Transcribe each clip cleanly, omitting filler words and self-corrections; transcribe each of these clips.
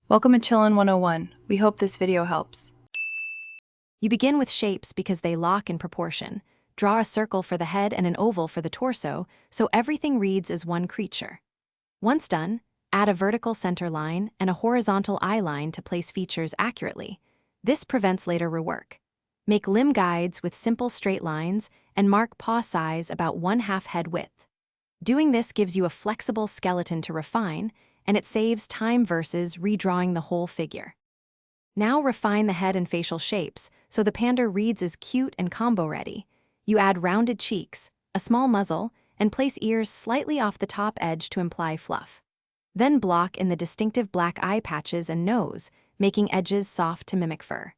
Welcome to Chillin' 101. We hope this video helps. You begin with shapes because they lock in proportion. Draw a circle for the head and an oval for the torso, so everything reads as one creature. Once done, add a vertical center line and a horizontal eye line to place features accurately. This prevents later rework. Make limb guides with simple straight lines and mark paw size about 1/2 head width. Doing this gives you a flexible skeleton to refine, and it saves time versus redrawing the whole figure. Now refine the head and facial shapes so the panda reads as cute and combo-ready. You add rounded cheeks, a small muzzle, and place ears slightly off the top edge to imply fluff. Then block in the distinctive black eye patches and nose, making edges soft to mimic fur.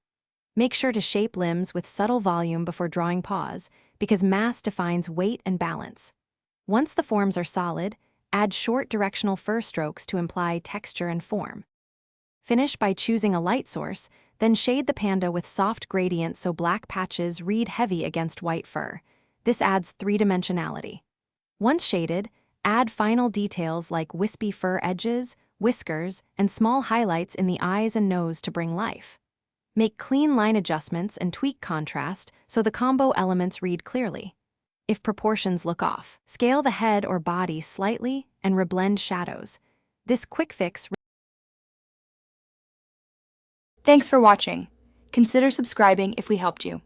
Make sure to shape limbs with subtle volume before drawing paws, because mass defines weight and balance. Once the forms are solid, add short directional fur strokes to imply texture and form. Finish by choosing a light source, then shade the panda with soft gradients so black patches read heavy against white fur. This adds three-dimensionality. Once shaded, add final details like wispy fur edges, whiskers, and small highlights in the eyes and nose to bring life. Make clean line adjustments and tweak contrast so the combo elements read clearly. If proportions look off, scale the head or body slightly and reblend shadows. This quick fix. Thanks for watching. Consider subscribing if we helped you.